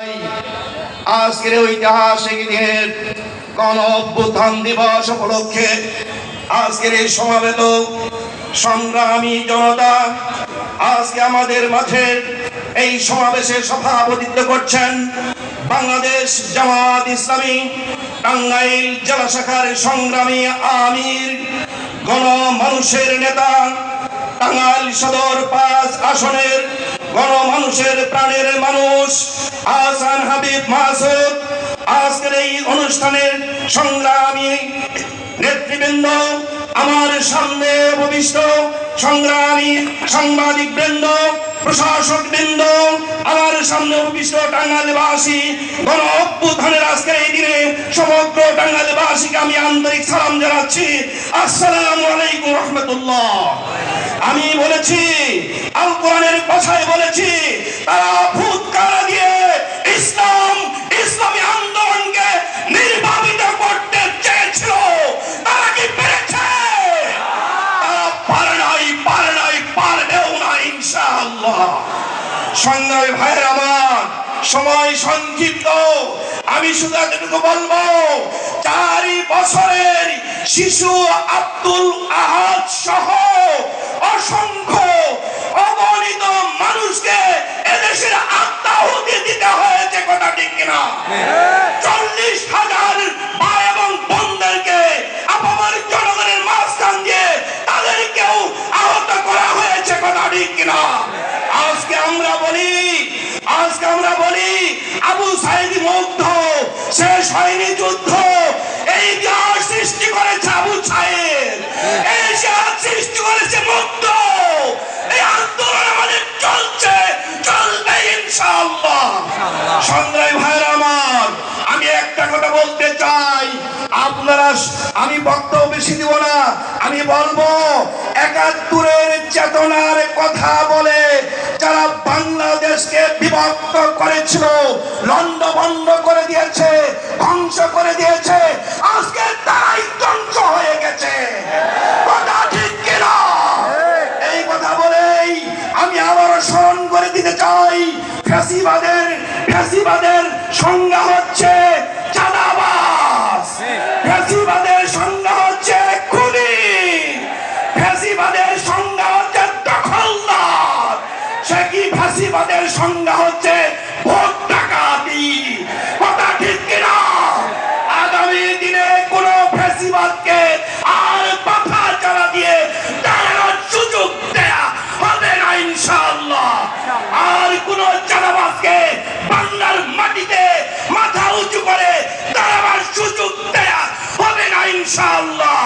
আজকের ঐতিহাসিক দিনের গণ অভ্যুত্থান দিবস উপলক্ষে আজকের এই সমাবেত সংগ্রামী জনতা আজকে আমাদের মাঝে এই সমাবেশে সভাপতিত্ব করছেন বাংলাদেশ জামাত ইসলামী টাঙ্গাইল জেলা শাখার সংগ্রামী আমির গণমানুষের নেতা টাঙ্গাইল সদর 5 আসনের গণমানুষের প্রাণের মানুষ আহসান হাবিব মাসুদ। আজকের এই অনুষ্ঠানের সংগ্রামী নেতৃবৃন্দ, আমার সামনে উপবিষ্ট সংগ্রামী সাংবাদিক বৃন্দ, প্রশাসক বৃন্দ, আমার সামনে উপবিষ্ট টাঙ্গাইলবাসী, গণ অভ্যুত্থানের আজকের এই দিনে সমগ্র টাঙ্গাইলবাসীকে আমি আন্তরিক সালাম জানাচ্ছি। আসসালামু আলাইকুম রাহমাতুল্লাহ। আমি বলেছি, আল কোরআনের ভাষায় বলেছি, তারা ভূতকাল দিয়ে ইসলামী আন্দোলনকে নির্বাপিত করতে চেয়েছিল। তারা কি পেরেছে? তারা পারবেও না ইনশাআল্লাহ। সংগ্রামী ভাইয়ের আমার, সময় সংক্ষিপ্ত, আমি শুধু এতটুকু বলবো, 4 বছরের শিশু আব্দুল আহাদ সহ অসংখ্য অগণিত মানুষকে এদেশের আত্মাহুতি দিতে হয়েছে, কথা ঠিক কিনা? 40,000 ভাই এবং বোনদেরকে আপামর জনগণের মাঝখান দিয়ে তাদেরকেও আহত করা হয়েছে, কথা ঠিক কিনা? আজকে আমরা বলি আবু সাইদ মুগ্ধ, শেষ হয়নি যুদ্ধ। এই ইতিহাস সৃষ্টি করেছে আবু সাইদ, এই ইতিহাস সৃষ্টি করেছে মুগ্ধ। এই আন্দোলন আমাদের চলবে ইনশাআল্লাহ। সংগ্রামী ভাইরা আমার, আমি একটা কথা বলতে চাই, আমি বক্তব্য বেশি দিব না, আমি বলবো 71-এর চেতনার কথা বলে যারা বাংলাদেশকে বিভক্ত করেছিল, লন্ডভন্ড করে দিয়েছে, ধ্বংস করে দিয়েছে, আজকে তারাই ধ্বংস হয়ে গেছে, কথা ঠিক কিনা? এই কথা বলেই আমি আবারও স্মরণ করে দিতে চাই, ফ্যাসিবাদের সংজ্ঞা হচ্ছে চাঁদাবাজ, ফ্যাসিবাদের সংজ্ঞা হচ্ছে খুনি, ফ্যাসিবাদের সংজ্ঞা হচ্ছে দখলদার, সে কি ফ্যাসিবাদের সংজ্ঞা হচ্ছে ভোট ডাকাতি, কথা ঠিক কিনা? আগামী দিনে কোন ফ্যাসিবাদকে আর মাথা চালা দিয়ে দাঁড়ানোর সুযোগ দেয়া হবে না ইনশাআল্লাহ। আর কোন চাঁদাবাজকে বাংলার মাটিতে মাথা উঁচু করে দাঁড়াবার সুযোগ দেয়া হবে না ইনশাআল্লাহ।